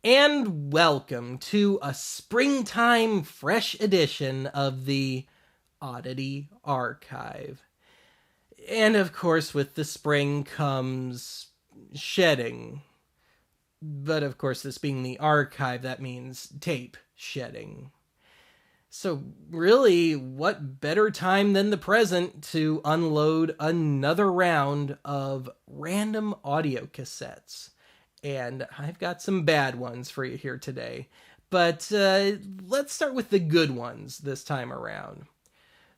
And welcome to a springtime fresh edition of the Oddity Archive. And of course, with the spring comes shedding. But of course, this being the archive, that means tape shedding. So really, what better time than the present to unload another round of random audio cassettes? And I've got some bad ones for you here today. But let's start with the good ones this time around.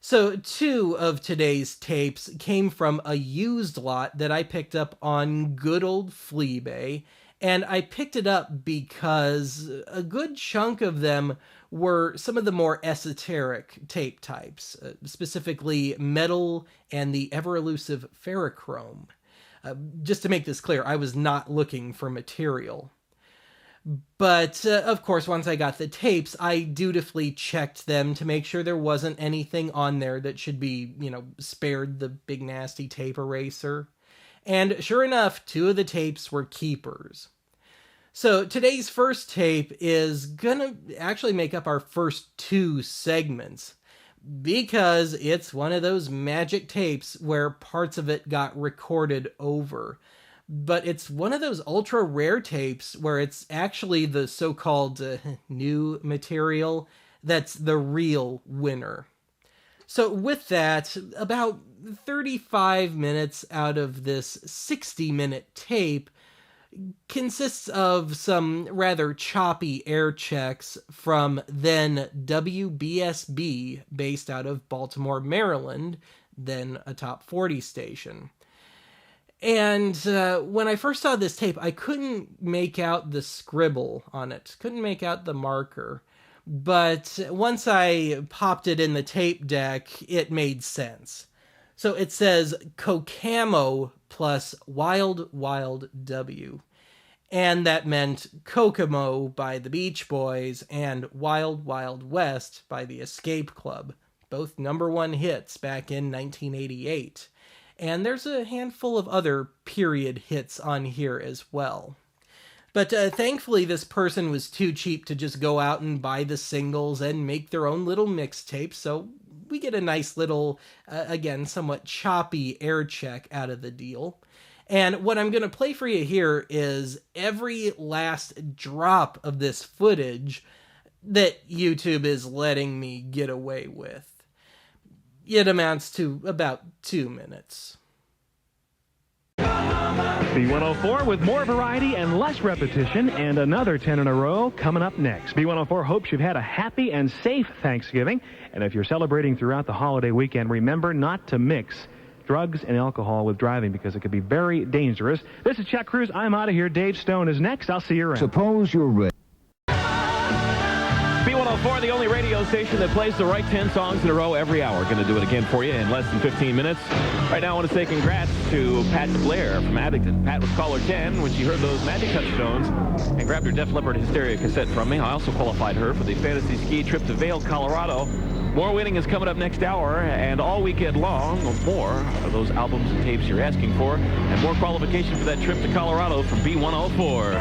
So 2 of today's tapes came from a used lot that I picked up on good old Fleabay. And I picked it up because a good chunk of them were some of the more esoteric tape types, specifically metal and the ever-elusive ferrichrome. Just to make this clear, I was not looking for material. But, of course, once I got the tapes, I dutifully checked them to make sure there wasn't anything on there that should be, spared the big nasty tape eraser. And sure enough, 2 of the tapes were keepers. So today's first tape is gonna actually make up our first 2 segments, because it's one of those magic tapes where parts of it got recorded over. But it's one of those ultra rare tapes where it's actually the so-called new material that's the real winner. So with that, about 35 minutes out of this 60-minute tape consists of some rather choppy air checks from then WBSB, based out of Baltimore, Maryland, then a top 40 station. And when I first saw this tape, I couldn't make out the scribble on it, couldn't make out the marker. But once I popped it in the tape deck, it made sense. So it says Kokomo plus Wild Wild W. And that meant Kokomo by the Beach Boys and Wild Wild West by the Escape Club, both #1 hits back in 1988. And there's a handful of other period hits on here as well. But thankfully, this person was too cheap to just go out and buy the singles and make their own little mixtape, so we get a nice little, again, somewhat choppy air check out of the deal. And what I'm going to play for you here is every last drop of this footage that YouTube is letting me get away with. It amounts to about 2 minutes. B104 with more variety and less repetition, and another 10 in a row coming up next. B104 hopes you've had a happy and safe Thanksgiving, and if you're celebrating throughout the holiday weekend, remember not to mix drugs and alcohol with driving, because it could be very dangerous. This is Chuck Cruz. I'm out of here. Dave Stone is next. I'll see you around. Suppose you're ready. B104, the only radio station that plays the right 10 songs in a row every hour. Going to do it again for you in less than 15 minutes. Right now, I want to say congrats to Pat Blair from Addington. Pat was caller 10 when she heard those Magic Touchstones and grabbed her Def Leppard Hysteria cassette from me. I also qualified her for the fantasy ski trip to Vail, Colorado. More winning is coming up next hour, and all weekend long, more of those albums and tapes you're asking for, and more qualification for that trip to Colorado from B104.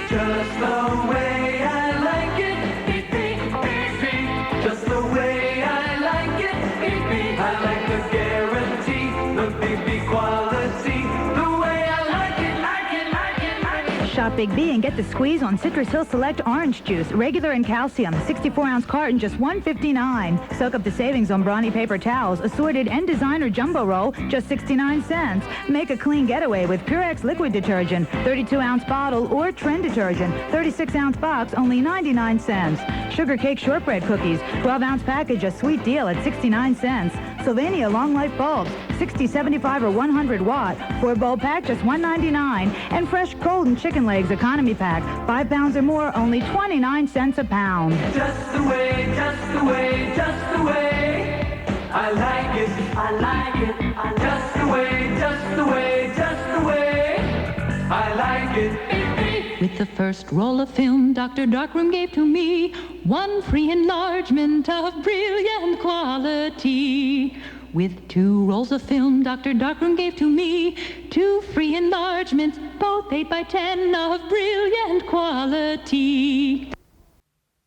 Just the way I like it, beep, beep, beep, beep. Just the way I like it, beep, beep. I like the guarantee, the beep, beep quality, the way I like it, like it, like it, like it. Shop Big B and get the squeeze on Citrus Hill Select Orange Juice, regular and calcium, 64-ounce carton, just $1.59. Soak up the savings on Brawny paper towels, assorted and designer jumbo roll, just 69 cents. Make a clean getaway with Purex liquid detergent, 32-ounce bottle, or Trend detergent, 36-ounce box, only 99 cents. Sugar cake shortbread cookies, 12-ounce package, a sweet deal at 69 cents. Sylvania long life bulbs, 60, 75, or 100 watt, 4-bulb pack, just $1.99. And fresh golden chicken legs economy pack, 5 pounds or more, only 29 cents a pound. Just the way, just the way, just the way I like it, I like it, just the way, just the way, just the way I like it. With the first roll of film Dr. Darkroom gave to me, one free enlargement of brilliant quality. With 2 rolls of film Dr. Darkroom gave to me, 2 free enlargements both 8 by 10 of brilliant quality.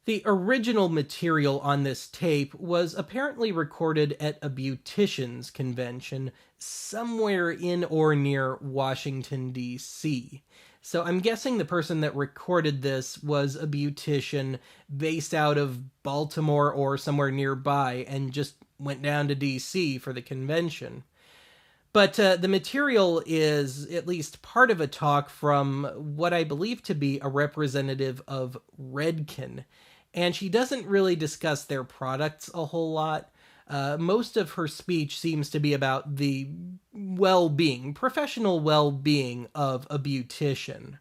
The original material on this tape was apparently recorded at a beautician's convention somewhere in or near Washington, D.C. So I'm guessing the person that recorded this was a beautician based out of Baltimore or somewhere nearby and just went down to D.C. for the convention. But the material is at least part of a talk from what I believe to be a representative of Redken. And she doesn't really discuss their products a whole lot. Most of her speech seems to be about the well-being, professional well-being of a beautician.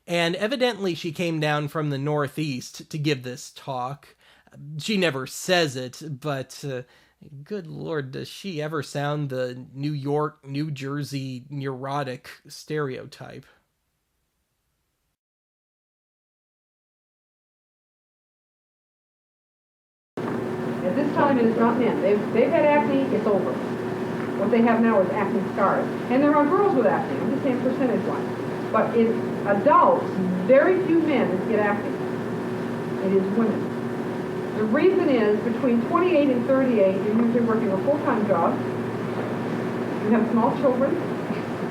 And evidently she came down from the Northeast to give this talk. She never says it, but good Lord, does she ever sound the New York, New Jersey neurotic stereotype. At this time, it is not men. They've had acne, it's over. What they have now is acne scars. And there are girls with acne, I'm just saying percentage-wise. But in adults, very few men get acne. It is women. The reason is, between 28 and 38, you're usually working a full-time job. You have small children.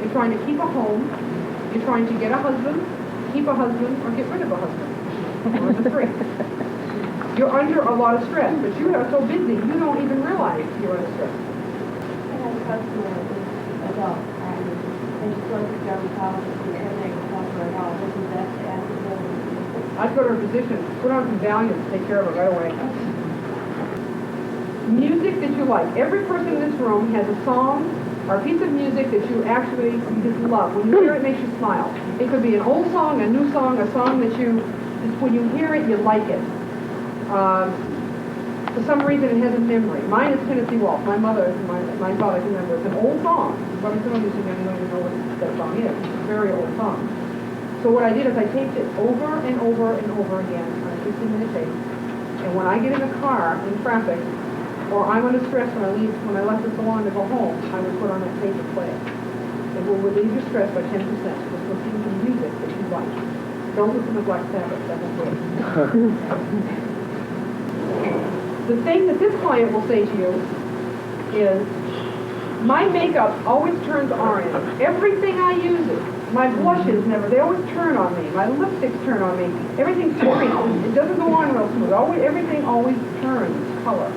You're trying to keep a home. You're trying to get a husband, keep a husband, or get rid of a husband. One of the three. You're under a lot of stress, but you are so busy, you don't even realize you're under stress. I had a customer who's adult, and she's going to dermatologist, and everything will help her at all. This is that acid. I'd go to her physician, put on some Valium to take care of her right away. Music that you like. Every person in this room has a song or a piece of music that you actually just love. When you hear it, it makes you smile. It could be an old song, a new song, a song that you, just when you hear it, you like it. For some reason, it has a memory. Mine is Tennessee Waltz. My mother, my father can remember. It's an old song. But some of you don't even know what that song is. It's a very old song. So what I did is I taped it over and over and over again on a 15-minute tape. And when I get in the car in traffic, or I'm under stress when I left the salon to go home, I would put on that tape and play it. It will relieve your stress by 10%. Just listen to music that you like. Don't listen to Black Sabbath. That won't work. The thing that this client will say to you is, my makeup always turns orange. Everything I use, my blushes they always turn on me. My lipsticks turn on me. Everything's green. It doesn't go on real smooth. Everything always turns color.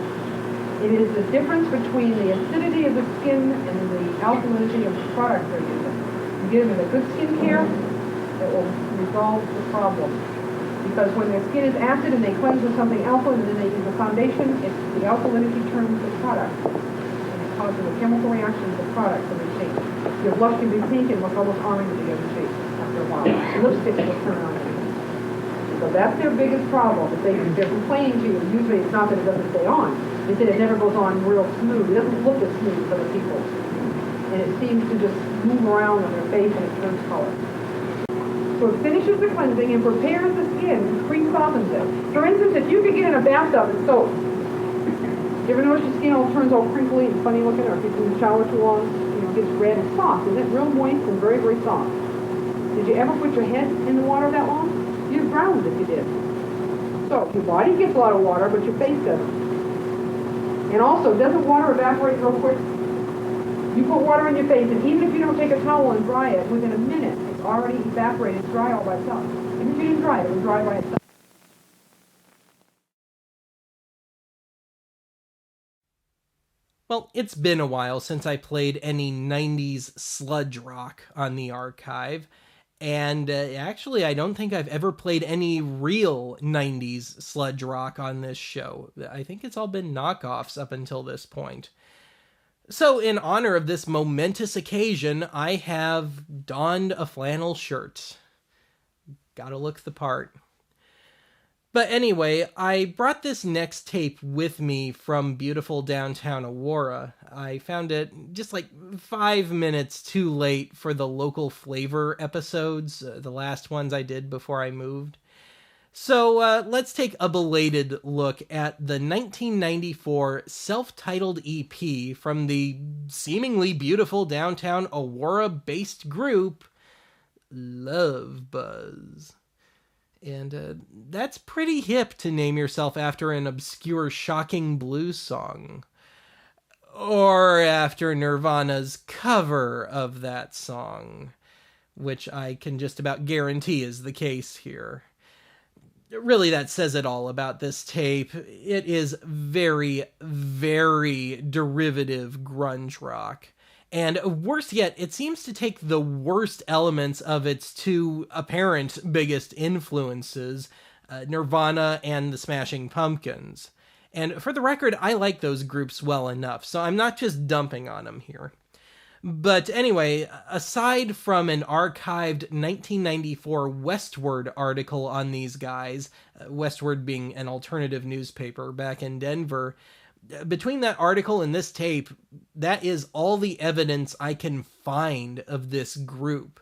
It is the difference between the acidity of the skin and the alkalinity of the product they're using. You get them in a good skincare, it will resolve the problem. Because when their skin is acid and they cleanse with something alkaline and then they use a foundation, the alkalinity turns the product. And it causes a chemical reaction to the product to be changed. Your blush can be pink and look almost orange to the other shade after a while. Lipstick will turn on you. So that's their biggest problem. If they're complaining to you, usually it's not that it doesn't stay on. It's that it never goes on real smooth. It doesn't look as smooth as other people. And it seems to just move around on their face and it turns color. So it finishes the cleansing and prepares the skin and pre-softens it. For instance, if you could get in a bathtub and soap, you ever notice your skin all turns all crinkly and funny looking, or if you're in the shower too long, it gets red and soft, isn't it? Real moist and very, very soft. Did you ever put your head in the water that long? You'd drown if you did. So your body gets a lot of water, but your face doesn't. And also, doesn't water evaporate real quick? You put water on your face, and even if you don't take a towel and dry it, within a minute, it's already evaporated. It's dry all by itself. Even if you didn't dry it, it would dry by itself. Well, it's been a while since I played any 90s sludge rock on the archive. And actually, I don't think I've ever played any real 90s sludge rock on this show. I think it's all been knockoffs up until this point. So, in honor of this momentous occasion, I have donned a flannel shirt. Gotta look the part. But anyway, I brought this next tape with me from beautiful downtown Awara. I found it just like 5 minutes too late for the local flavor episodes, the last ones I did before I moved. So let's take a belated look at the 1994 self-titled EP from the seemingly beautiful downtown Awara-based group, Love Buzz. And that's pretty hip to name yourself after an obscure shocking blues song. Or after Nirvana's cover of that song, which I can just about guarantee is the case here. Really, that says it all about this tape. It is very, very derivative grunge rock. And worse yet, it seems to take the worst elements of its two apparent biggest influences, Nirvana and the Smashing Pumpkins. And for the record, I like those groups well enough, so I'm not just dumping on them here. But anyway, aside from an archived 1994 Westward article on these guys, Westward being an alternative newspaper back in Denver, between that article and this tape, that is all the evidence I can find of this group.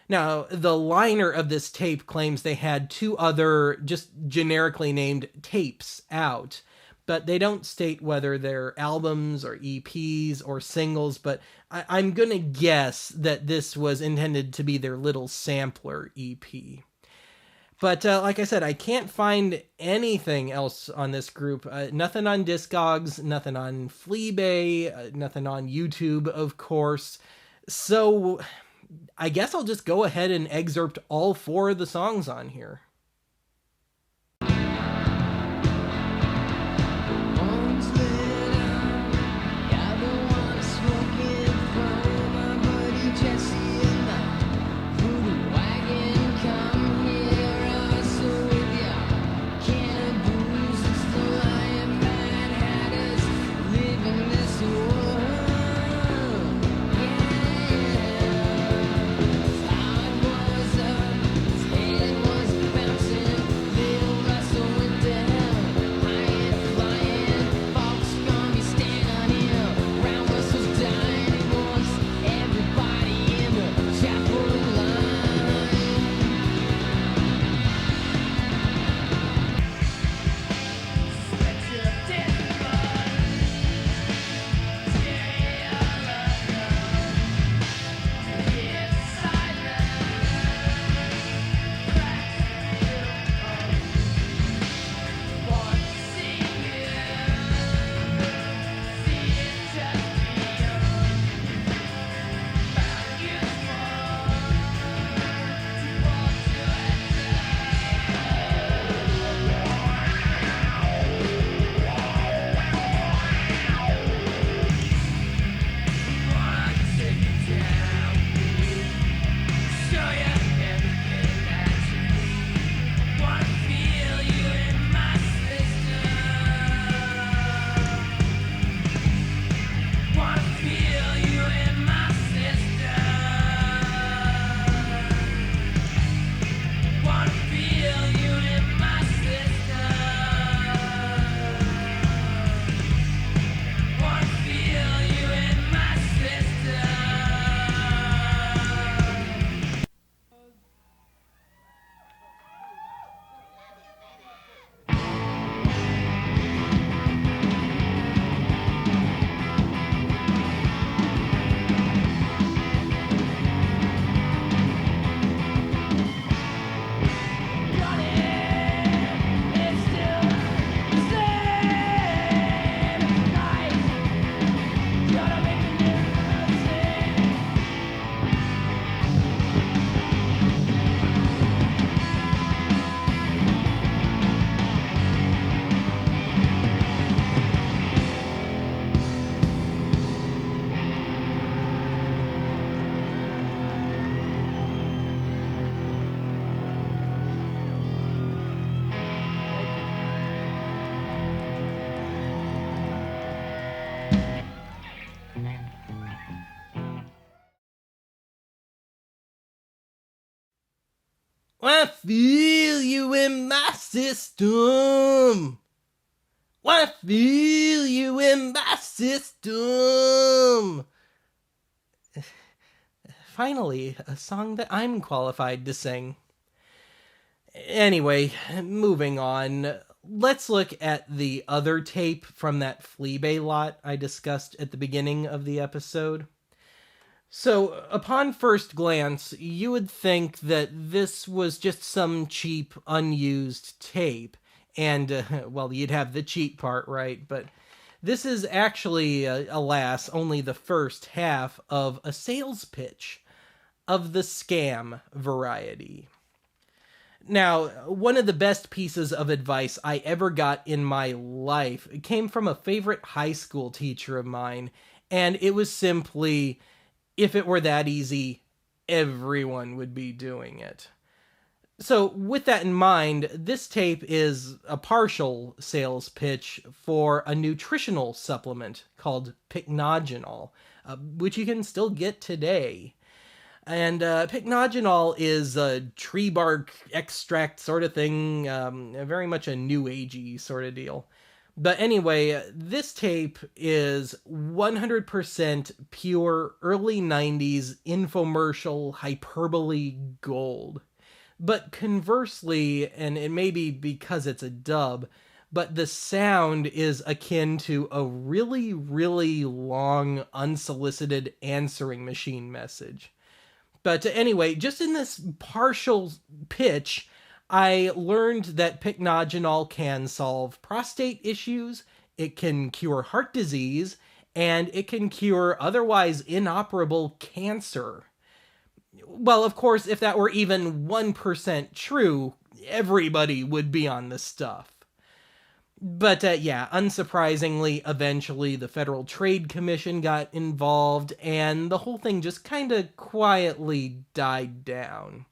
Now, the liner of this tape claims they had two other, just generically named tapes out, but they don't state whether they're albums or EPs or singles, but I'm gonna guess that this was intended to be their little sampler EP. But like I said, I can't find anything else on this group. Nothing on Discogs, nothing on Fleabay, nothing on YouTube, of course. So I guess I'll just go ahead and excerpt all four of the songs on here. I feel you in my system. I feel you in my system. Finally, a song that I'm qualified to sing. Anyway, moving on. Let's look at the other tape from that Fleabay lot I discussed at the beginning of the episode. So, upon first glance, you would think that this was just some cheap, unused tape. And, well, you'd have the cheap part, right? But this is actually, alas, only the first half of a sales pitch of the scam variety. Now, one of the best pieces of advice I ever got in my life came from a favorite high school teacher of mine, and it was simply, if it were that easy, everyone would be doing it. So, with that in mind, this tape is a partial sales pitch for a nutritional supplement called pycnogenol, which you can still get today. And pycnogenol is a tree bark extract sort of thing, very much a new agey sort of deal. But anyway, this tape is 100% pure early 90s infomercial hyperbole gold. But conversely, and it may be because it's a dub, but the sound is akin to a really, really long, unsolicited answering machine message. But anyway, just in this partial pitch, I learned that pycnogenol can solve prostate issues, it can cure heart disease, and it can cure otherwise inoperable cancer. Well, of course, if that were even 1% true, everybody would be on this stuff. But yeah, unsurprisingly, eventually the Federal Trade Commission got involved, and the whole thing just kind of quietly died down.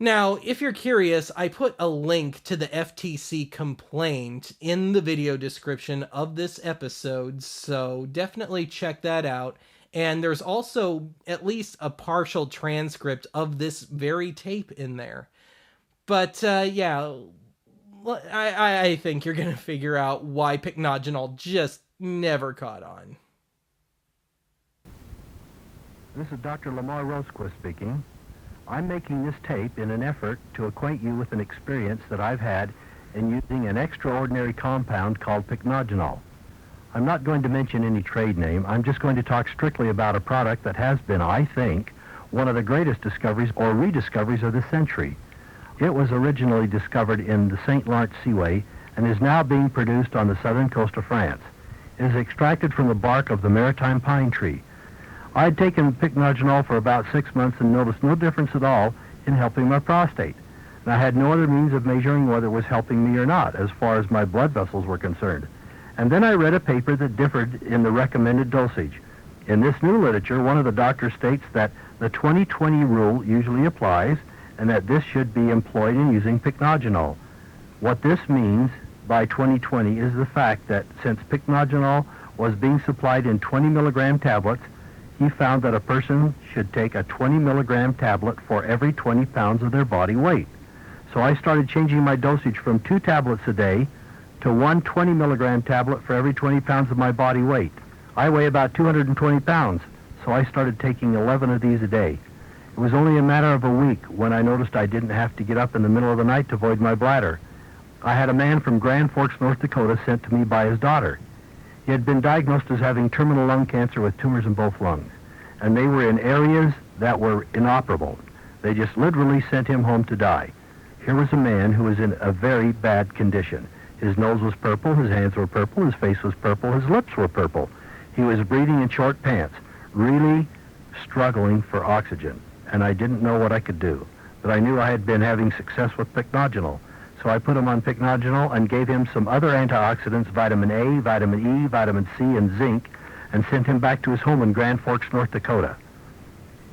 Now, if you're curious, I put a link to the FTC complaint in the video description of this episode, so definitely check that out. And there's also at least a partial transcript of this very tape in there. But yeah, I think you're going to figure out why pycnogenol just never caught on. This is Dr. Lamar Rosquist speaking. I'm making this tape in an effort to acquaint you with an experience that I've had in using an extraordinary compound called pycnogenol. I'm not going to mention any trade name. I'm just going to talk strictly about a product that has been, I think, one of the greatest discoveries or rediscoveries of the century. It was originally discovered in the St. Lawrence Seaway and is now being produced on the southern coast of France. It is extracted from the bark of the maritime pine tree. I had taken pycnogenol for about 6 months and noticed no difference at all in helping my prostate. And I had no other means of measuring whether it was helping me or not as far as my blood vessels were concerned. And then I read a paper that differed in the recommended dosage. In this new literature, one of the doctors states that the 20-20 rule usually applies and that this should be employed in using pycnogenol. What this means by 20-20 is the fact that since pycnogenol was being supplied in 20 milligram tablets, he found that a person should take a 20 milligram tablet for every 20 pounds of their body weight. So I started changing my dosage from 2 tablets a day to 1 20 milligram tablet for every 20 pounds of my body weight. I weigh about 220 pounds, so I started taking 11 of these a day. It was only a matter of a week when I noticed I didn't have to get up in the middle of the night to void my bladder. I had a man from Grand Forks, North Dakota, sent to me by his daughter. He had been diagnosed as having terminal lung cancer with tumors in both lungs, and they were in areas that were inoperable. They just literally sent him home to die. Here was a man who was in a very bad condition. His nose was purple, his hands were purple, his face was purple, his lips were purple. He was breathing in short pants, really struggling for oxygen, and I didn't know what I could do. But I knew I had been having success with pycnogenol. So I put him on pycnogenol and gave him some other antioxidants, vitamin A, vitamin E, vitamin C, and zinc, and sent him back to his home in Grand Forks, North Dakota.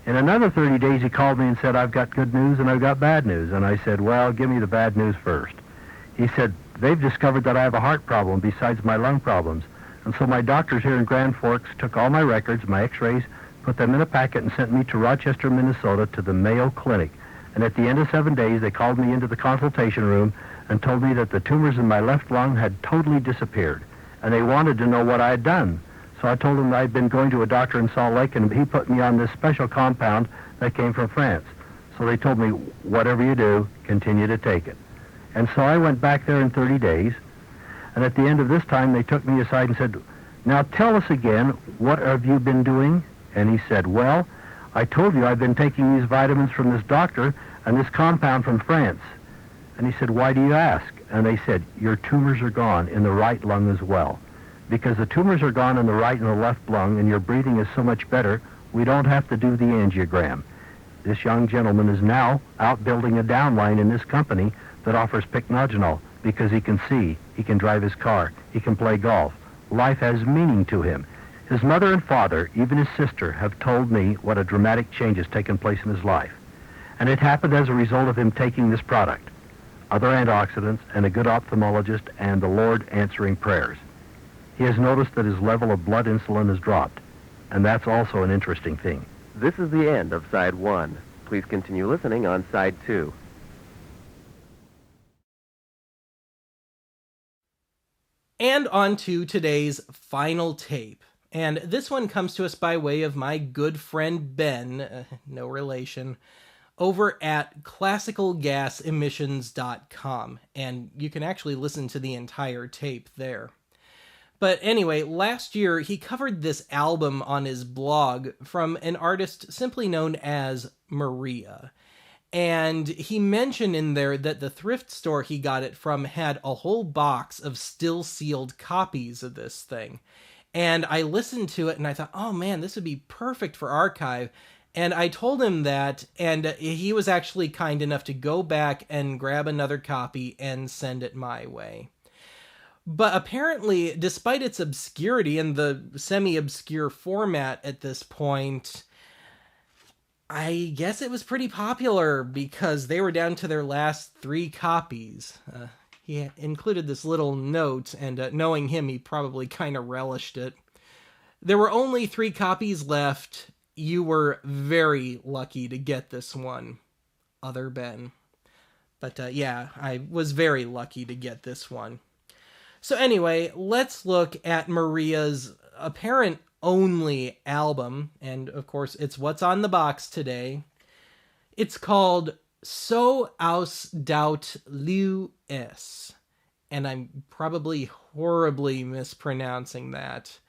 In another 30 days, he called me and said, I've got good news and I've got bad news. And I said, well, give me the bad news first. He said, they've discovered that I have a heart problem besides my lung problems. And so my doctors here in Grand Forks took all my records, my x-rays, put them in a packet and sent me to Rochester, Minnesota to the Mayo Clinic. And at the end of 7 days, they called me into the consultation room and told me that the tumors in my left lung had totally disappeared. And they wanted to know what I had done. So I told them I'd been going to a doctor in Salt Lake, and he put me on this special compound that came from France. So they told me, whatever you do, continue to take it. And so I went back there in 30 days, and at the end of this time, they took me aside and said, now tell us again, what have you been doing? And he said, well, I told you I've been taking these vitamins from this doctor and this compound from France. And he said, why do you ask? And they said, your tumors are gone in the right lung as well. Because the tumors are gone in the right and the left lung and your breathing is so much better, we don't have to do the angiogram. This young gentleman is now out building a downline in this company that offers pycnogenol because he can see, he can drive his car, he can play golf. Life has meaning to him. His mother and father, even his sister, have told me what a dramatic change has taken place in his life. And it happened as a result of him taking this product, other antioxidants, and a good ophthalmologist, and the Lord answering prayers. He has noticed that his level of blood insulin has dropped, and that's also an interesting thing. This is the end of Side 1. Please continue listening on Side 2. And on to today's final tape. And this one comes to us by way of my good friend Ben, no relation, over at classicalgasemissions.com. And you can actually listen to the entire tape there. But anyway, last year he covered this album on his blog from an artist simply known as Maria. And he mentioned in there that the thrift store he got it from had a whole box of still sealed copies of this thing. And I listened to it and I thought, oh man, this would be perfect for archive. And I told him that, and he was actually kind enough to go back and grab another copy and send it my way. But apparently, despite its obscurity and the semi-obscure format at this point, I guess it was pretty popular because they were down to their last 3 copies. He included this little note, and knowing him, he probably kind of relished it. There were only 3 copies left. You were very lucky to get this one, other Ben. But yeah, I was very lucky to get this one. So anyway, let's look at Maria's apparent only album, and of course it's what's on the box today. It's called So Aus Daut Liu Es, and I'm probably horribly mispronouncing that.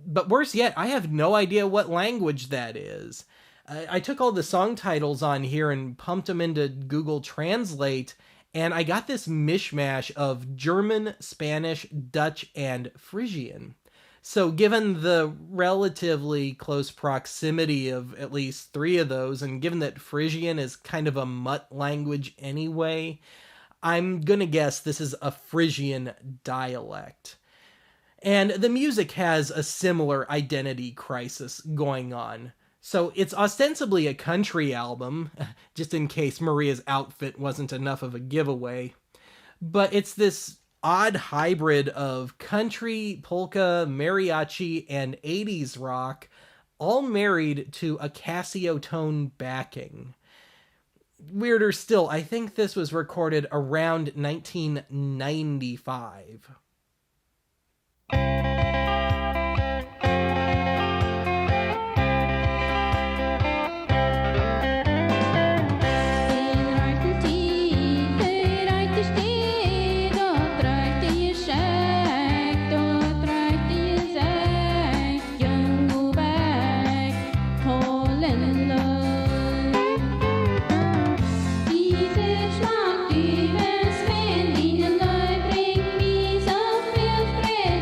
But worse yet, I have no idea what language that is. I took all the song titles on here and pumped them into Google Translate, and I got this mishmash of German, Spanish, Dutch, and Frisian. So given the relatively close proximity of at least 3 of those, and given that Frisian is kind of a mutt language anyway, I'm gonna guess this is a Frisian dialect. And the music has a similar identity crisis going on. So it's ostensibly a country album, just in case Maria's outfit wasn't enough of a giveaway. But it's this odd hybrid of country, polka, mariachi, and 80s rock, all married to a Casio tone backing. Weirder still, I think this was recorded around 1995. Bring me so feel free,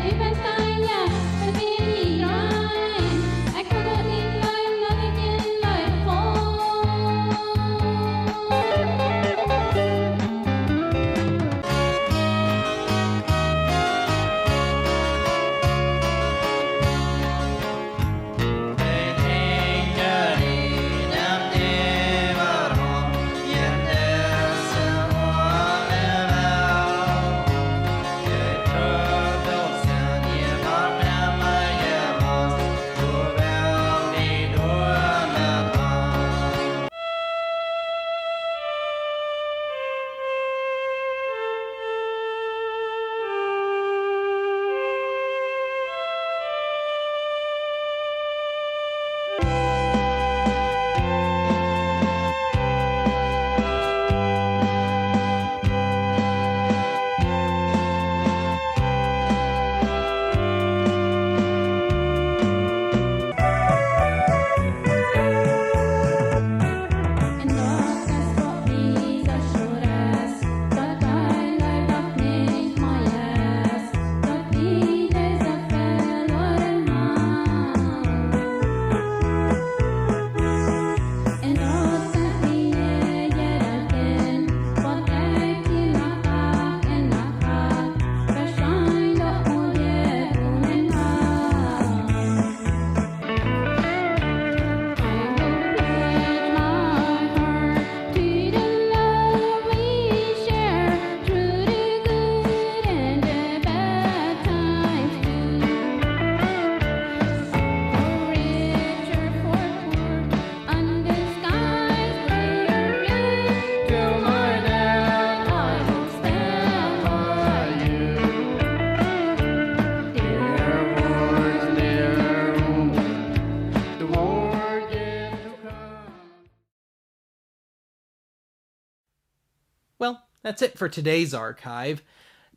Well, that's it for today's archive.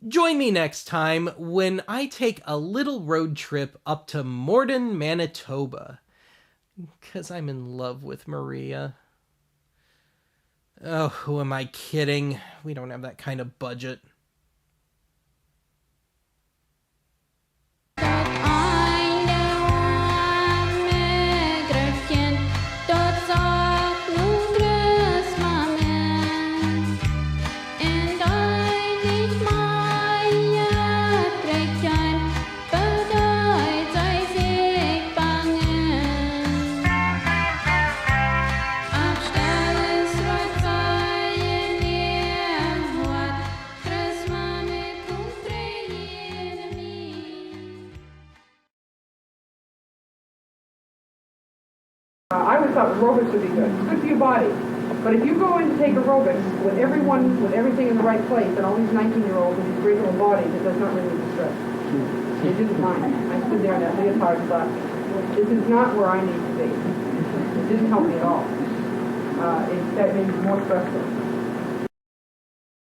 Join me next time when I take a little road trip up to Morden, Manitoba. 'Cause I'm in love with Maria. Oh, who am I kidding? We don't have that kind of budget. I always thought aerobics would be good. It's good for your body. But if you go in to take aerobics with everyone, with everything in the right place, and all these 19-year-olds with these great little bodies, it does not relieve the stress. It didn't mind. I stood there in that leotard and thought, this is not where I need to be. It didn't help me at all. That made me more stressful.